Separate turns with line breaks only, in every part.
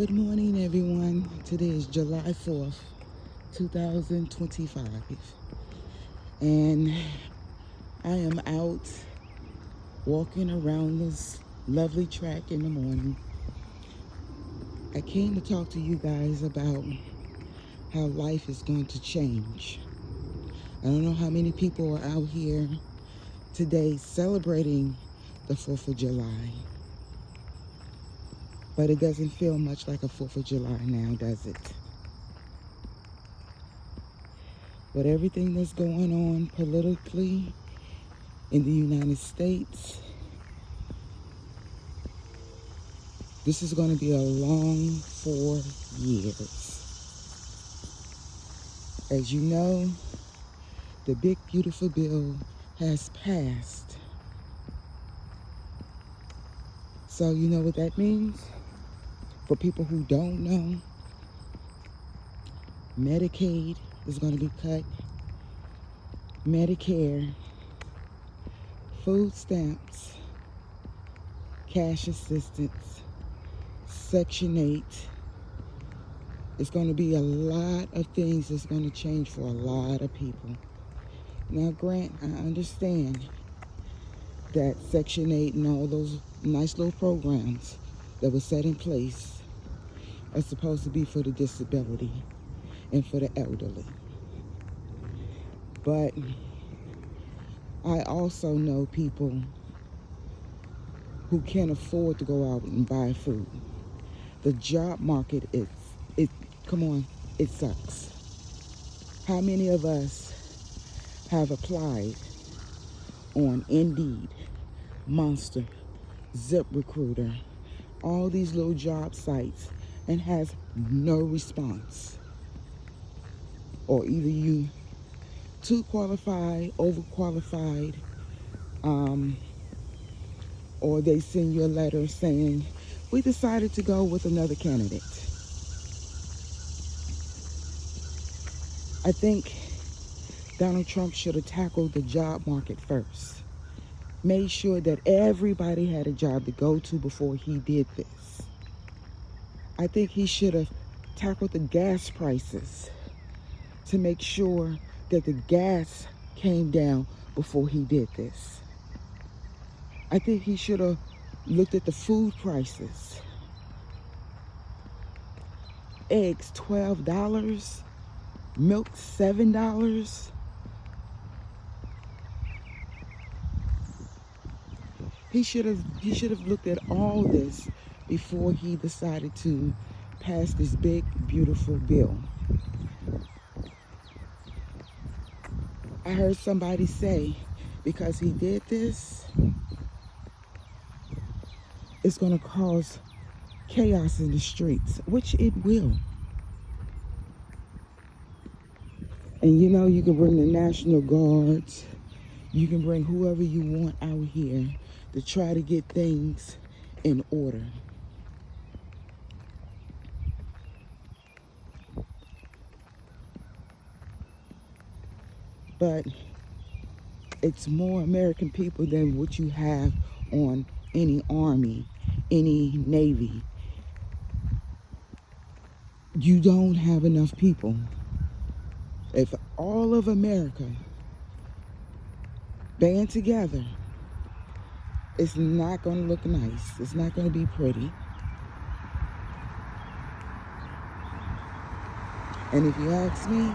Good morning, everyone. Today is July 4th, 2025. And I am out walking around this lovely track in the morning. I came to talk to you guys about how life is going to change. I don't know how many people are out here today celebrating the 4th of July. But it doesn't feel much like a 4th of July now, does it? With everything that's going on politically in the United States, this is going to be a long 4 years. As you know, the big beautiful bill has passed. So you know what that means? For people who don't know, Medicaid is going to be cut. Medicare, food stamps, cash assistance, Section 8. It's going to be a lot of things that's going to change for a lot of people. Now, Grant, I understand that Section 8 and all those nice little programs that were set in place are supposed to be for the disability and for the elderly. But I also know people who can't afford to go out and buy food. The job market it sucks. How many of us have applied on Indeed, Monster, ZipRecruiter, all these little job sites, and has no response? Or either you too qualified, overqualified, or they send you a letter saying, we decided to go with another candidate. I think Donald Trump should have tackled the job market first. Made sure that everybody had a job to go to before he did this. I think he should have tackled the gas prices to make sure that the gas came down before he did this. I think he should have looked at the food prices. Eggs, $12. Milk, $7. He should have looked at all this before he decided to pass this big, beautiful bill. I heard somebody say, because he did this, it's going to cause chaos in the streets, which it will. And you know, you can bring the National Guards, you can bring whoever you want out here to try to get things in order. But it's more American people than what you have on any army, any navy. You don't have enough people. If all of America band together, it's not going to look nice. It's not going to be pretty. And if you ask me,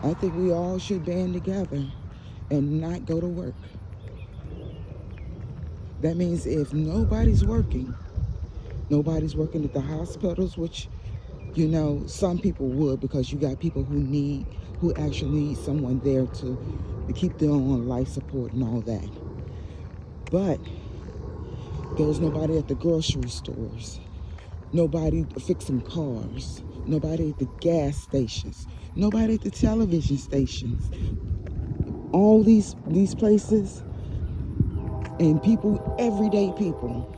I think we all should band together and not go to work. That means if nobody's working at the hospitals, which, you know, some people would, because you got people who actually need someone there to keep them on life support and all that. But there's nobody at the grocery stores, nobody fixing cars, nobody at the gas stations, nobody at the television stations. All these places, and people, everyday people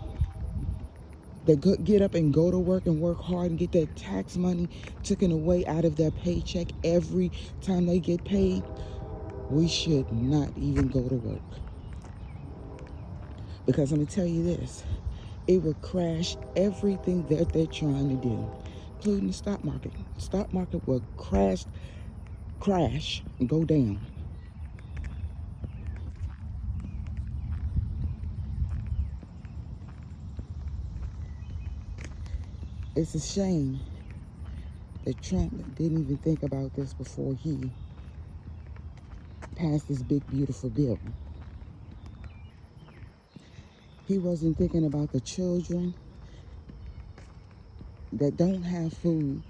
that get up and go to work and work hard and get that tax money taken away out of their paycheck every time they get paid, we should not even go to work. Because I'm going to tell you this, it will crash everything that they're trying to do, including the stock market. Stock market will crash and go down. It's a shame that Trump didn't even think about this before he passed this big, beautiful bill. He wasn't thinking about the children that don't have food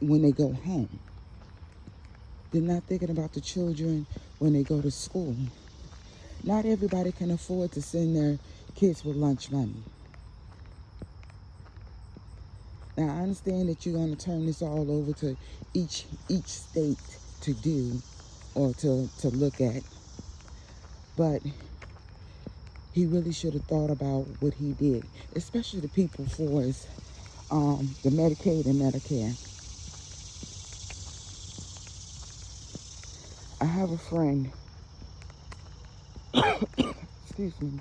when they go home. They're not thinking about the children when they go to school. Not everybody can afford to send their kids with lunch money. Now, I understand that you're going to turn this all over to each state to do or to look at. But he really should have thought about what he did, especially the people for his, the Medicaid and Medicare. I have a friend, excuse me,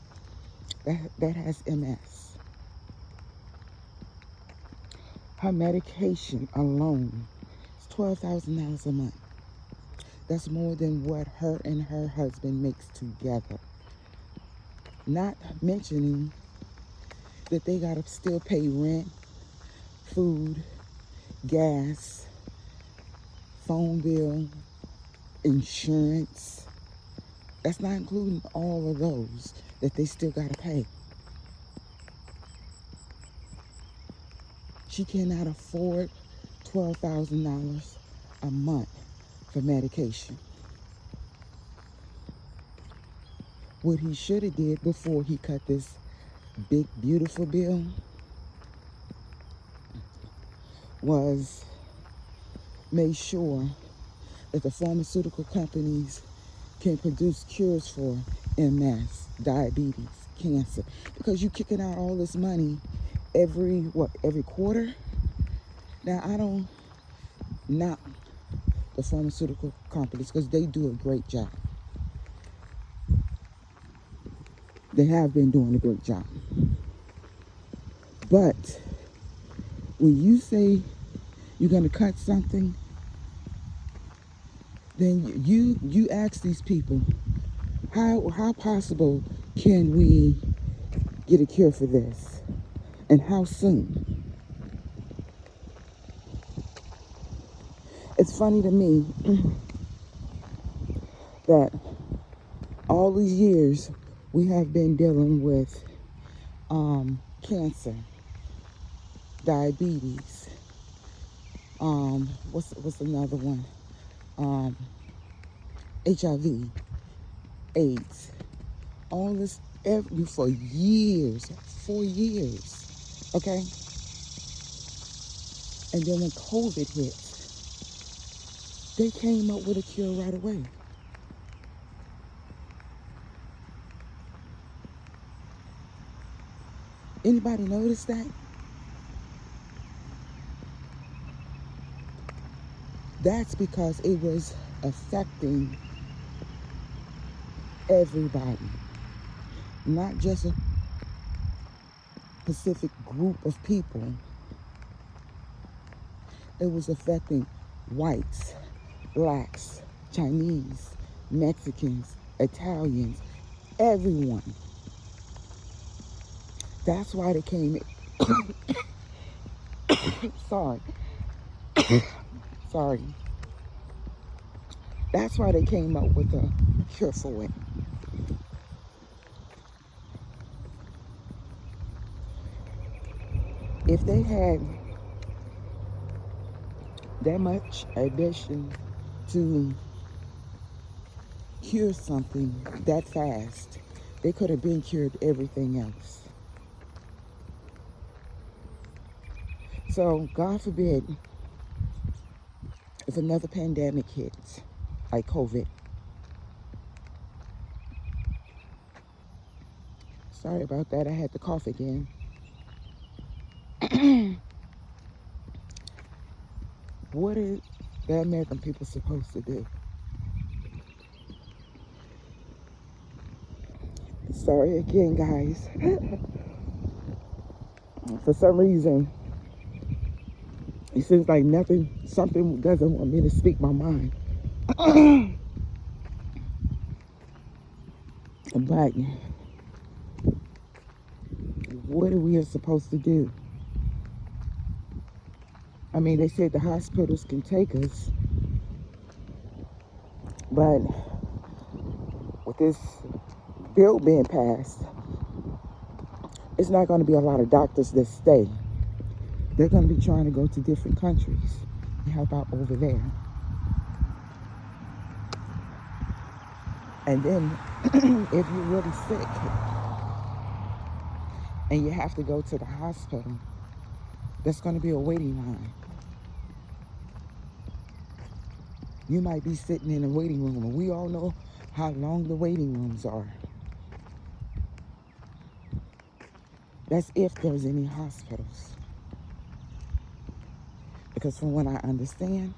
that has MS. Her medication alone is $12,000 a month. That's more than what her and her husband makes together. Not mentioning that they gotta still pay rent, food, gas, phone bill, insurance. That's not including all of those that they still gotta pay. She cannot afford $12,000 a month for medication. What he should have did before he cut this big, beautiful bill was make sure that the pharmaceutical companies can produce cures for MS, diabetes, cancer. Because you're kicking out all this money every quarter? Now, I don't knock the pharmaceutical companies because they do a great job. They have been doing a great job. But when you say you're going to cut something, then you ask these people, how possible can we get a cure for this? And how soon? It's funny to me that all these years we have been dealing with cancer, diabetes, what's another one? HIV, AIDS, all this for years, 4 years, okay? And then when COVID hit, they came up with a cure right away. Anybody notice that? That's because it was affecting everybody, not just a specific group of people. It was affecting whites, blacks, Chinese, Mexicans, Italians, everyone. That's why they came. Sorry. Sorry. That's why they came up with a cure for it. If they had that much ambition to cure something that fast, they could have been cured everything else. So, God forbid, if another pandemic hits, like COVID. Sorry about that, I had to cough again. What is the American people supposed to do? Sorry again, guys. For some reason, it seems like something doesn't want me to speak my mind. But what are we supposed to do? I mean, they said the hospitals can take us, but with this bill being passed, it's not going to be a lot of doctors that stay. They're going to be trying to go to different countries and help out over there. And then if you're really sick and you have to go to the hospital, there's going to be a waiting line. You might be sitting in a waiting room, and we all know how long the waiting rooms are. That's if there's any hospitals. Because from what I understand,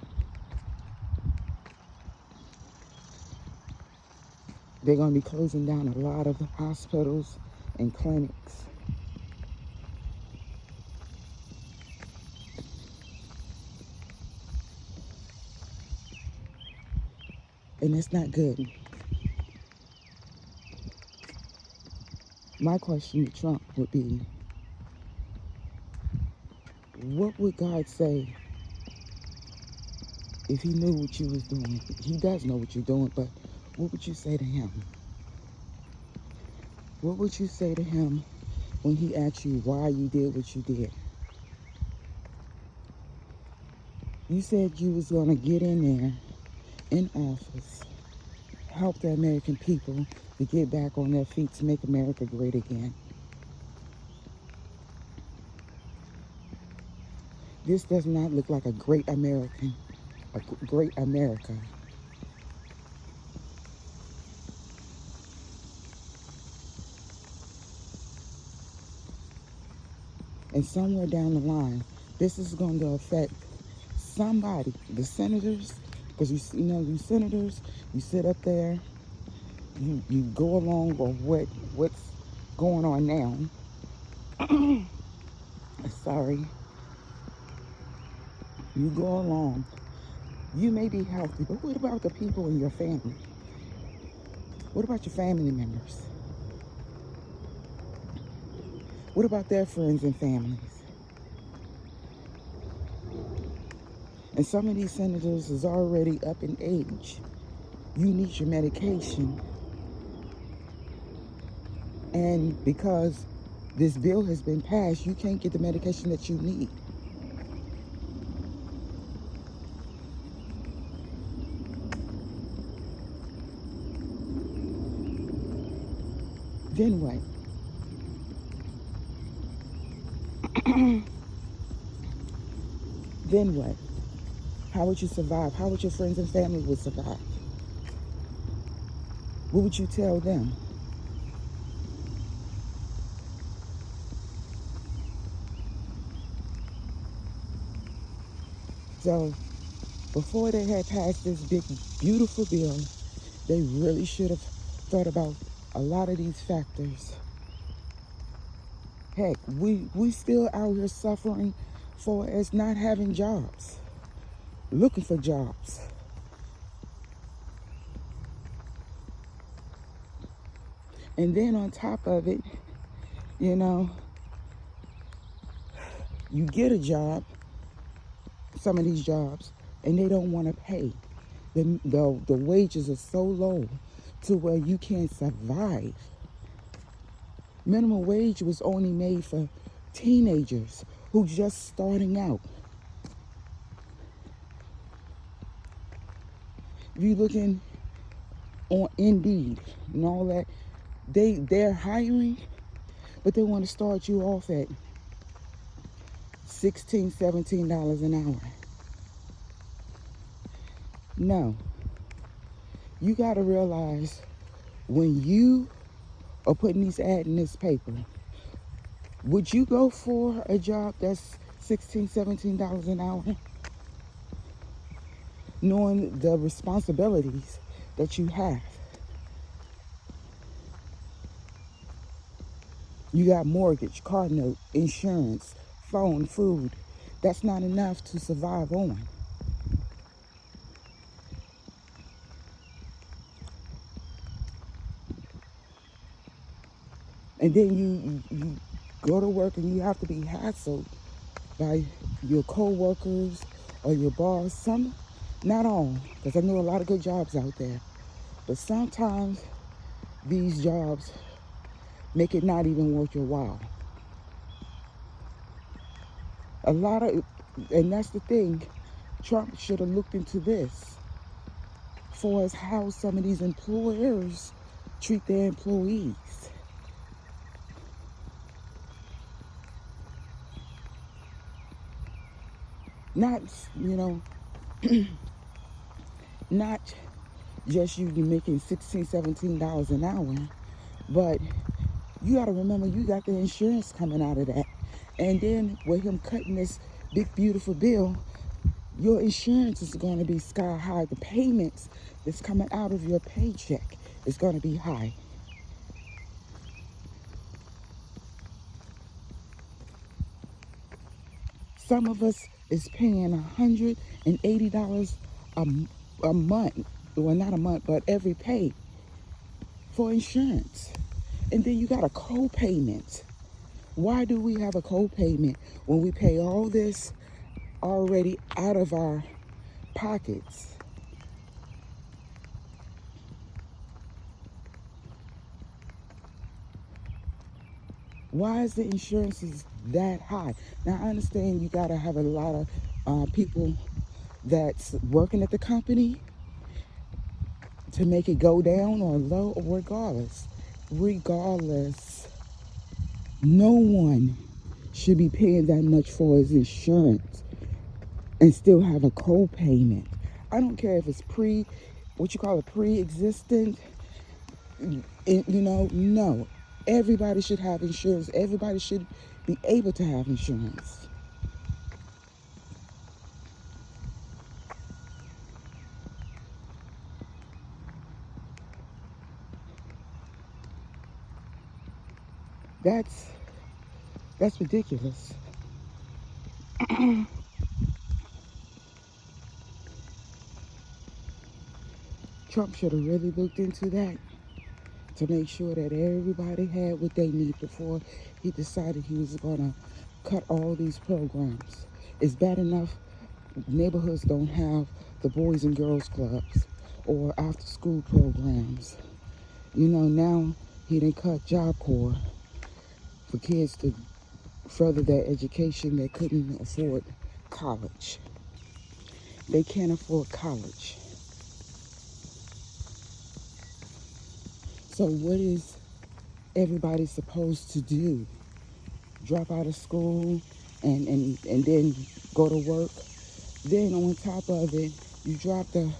they're going to be closing down a lot of the hospitals and clinics. And it's not good. My question to Trump would be, what would God say if he knew what you was doing? He does know what you're doing, but what would you say to him? What would you say to him when he asked you why you did what you did? You said you was going to get in there, in office, help the American people to get back on their feet to make America great again. This does not look like a great America. And somewhere down the line, this is going to affect somebody, the senators, because you know, you senators, you sit up there, you go along with what's going on now. Sorry. You go along. You may be healthy, but what about the people in your family? What about your family members? What about their friends and families? And some of these senators is already up in age. You need your medication. And because this bill has been passed, you can't get the medication that you need. Then what? Then what? How would you survive? How would your friends and family would survive? What would you tell them? So before they had passed this big, beautiful bill, they really should have thought about a lot of these factors. Heck, we still out here suffering for us not having jobs, looking for jobs. And then on top of it, you know, you get a job, some of these jobs, and they don't want to pay. The wages are so low to where you can't survive. Minimum wage was only made for teenagers who just starting out. If you're looking on Indeed and all that, they're hiring, but they want to start you off at $16, $17 an hour. No. You got to realize when you are putting these ads in this paper, would you go for a job that's $16, $17 an hour? Knowing the responsibilities that you have. You got mortgage, car note, insurance, phone, food. That's not enough to survive on. And then you go to work and you have to be hassled by your co-workers or your boss. Some, not all, because I know a lot of good jobs out there. But sometimes these jobs make it not even worth your while. A lot of, and that's the thing, Trump should have looked into this for as how some of these employers treat their employees. Not, you know, not just you making $16, $17 an hour, but you got to remember you got the insurance coming out of that. And then with him cutting this big, beautiful bill, your insurance is going to be sky high. The payments that's coming out of your paycheck is going to be high. Some of us is paying $180 a month. Well, not a month, but every pay for insurance. And then you got a co-payment. Why do we have a co-payment when we pay all this already out of our pockets? Why is the insurance that high? Now, I understand you got to have a lot of people that's working at the company to make it go down or low, or regardless, no one should be paying that much for his insurance and still have a co-payment. I don't care if it's pre-existent, no. Everybody should have insurance. Everybody should be able to have insurance. That's ridiculous. Trump should have really looked into that to make sure that everybody had what they need before he decided he was going to cut all these programs. It's bad enough neighborhoods don't have the Boys and Girls Clubs or after school programs. Now he done cut Job Corps for kids to further their education that couldn't afford college. They can't afford college. So what is everybody supposed to do? Drop out of school and then go to work? Then on top of it, you drop the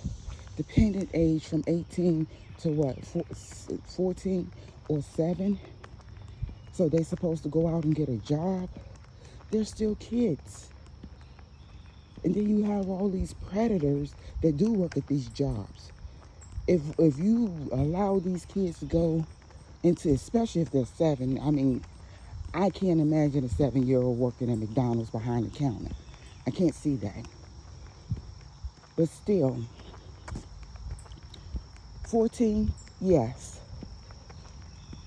dependent age from 18 to what, 14 or 7? So they're supposed to go out and get a job. They're still kids. And then you have all these predators that do work at these jobs. If you allow these kids to go into, especially if they're 7, I mean, I can't imagine a 7-year-old working at McDonald's behind the counter. I can't see that. But still, 14, yes,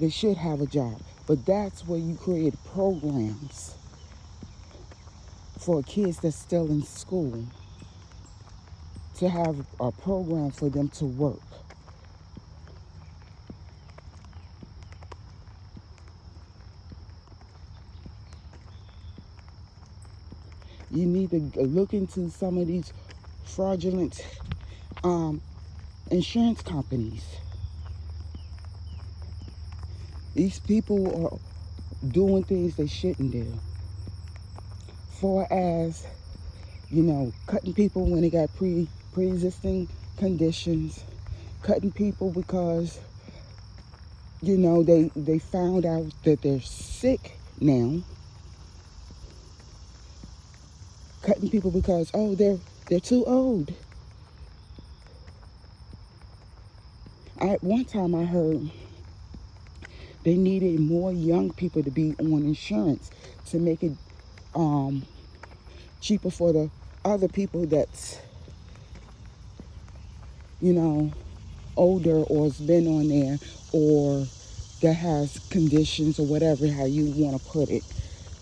they should have a job. But that's where you create programs for kids that's still in school to have a program for them to work. You need to look into some of these fraudulent insurance companies. These people are doing things they shouldn't do. For as, cutting people when they got pre-existing conditions, cutting people because, they found out that they're sick now, cutting people because, oh, they're too old. One time I heard They needed more young people to be on insurance to make it cheaper for the other people that's, older or has been on there, or that has conditions or whatever, how you want to put it.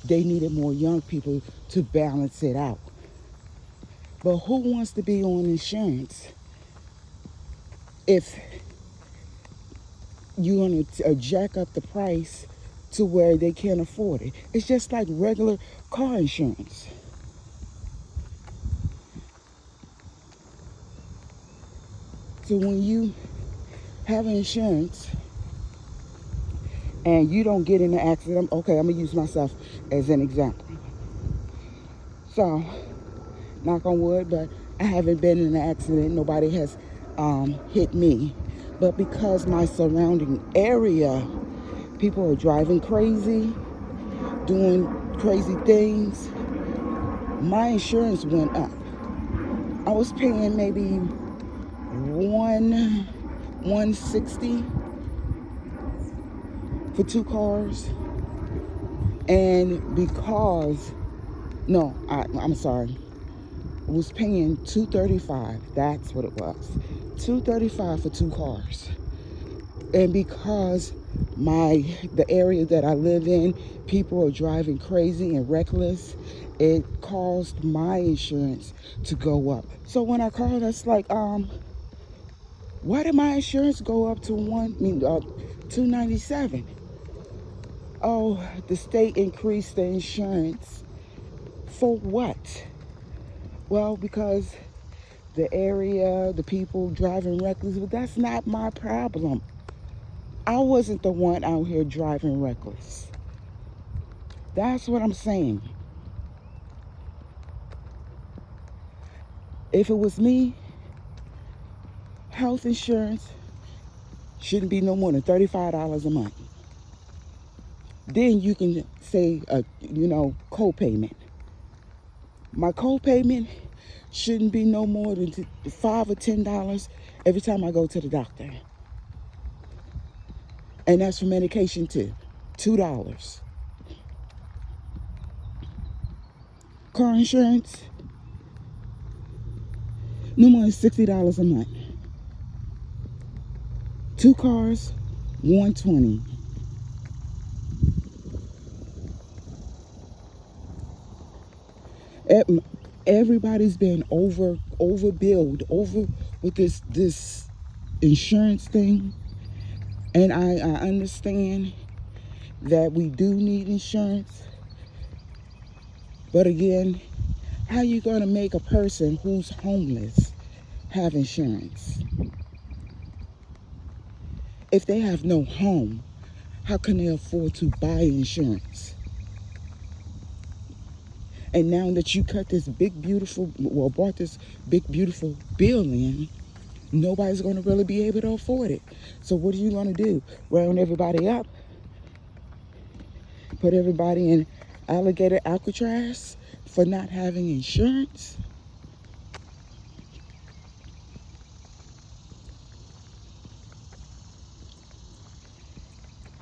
They needed more young people to balance it out. But who wants to be on insurance if you're going to jack up the price to where they can't afford it? It's just like regular car insurance. So when you have insurance and you don't get in an accident, okay, I'm going to use myself as an example. So, knock on wood, but I haven't been in an accident. Nobody has hit me. But because my surrounding area, people are driving crazy, doing crazy things, my insurance went up. I was paying maybe $160 for 2 cars, and I'm sorry, I was paying $235. That's what it was, $235 for 2 cars. And because the area that I live in, people are driving crazy and reckless, it caused my insurance to go up. So when I called, that's like, why did my insurance go up to $297? Oh, the state increased the insurance. For what? Well, because the area, the people driving reckless, but that's not my problem. I wasn't the one out here driving reckless. That's what I'm saying. If it was me, health insurance shouldn't be no more than $35 a month. Then you can say, co-payment. My co-payment shouldn't be no more than $5 or $10 every time I go to the doctor. And that's for medication too, $2. Car insurance, no more than $60 a month. 2 cars, $120. Everybody's been overbilled with this insurance thing, and I understand that we do need insurance, but again, how you gonna make a person who's homeless have insurance? If they have no home, how can they afford to buy insurance? And now that you bought this big beautiful bill in, nobody's going to really be able to afford it. So what are you going to do? Round everybody up? Put everybody in alligator Alcatraz for not having insurance?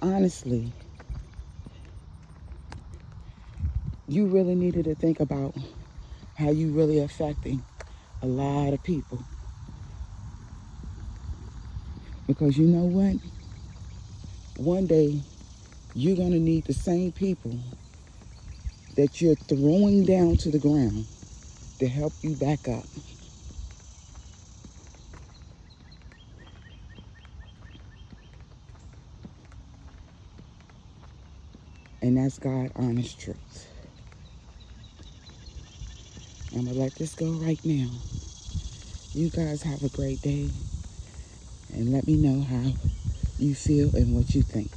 Honestly, you really needed to think about how you really affecting a lot of people. Because you know what? One day, you're going to need the same people that you're throwing down to the ground to help you back up. And that's God's honest truth. I'm going to let this go right now. You guys have a great day. And let me know how you feel and what you think.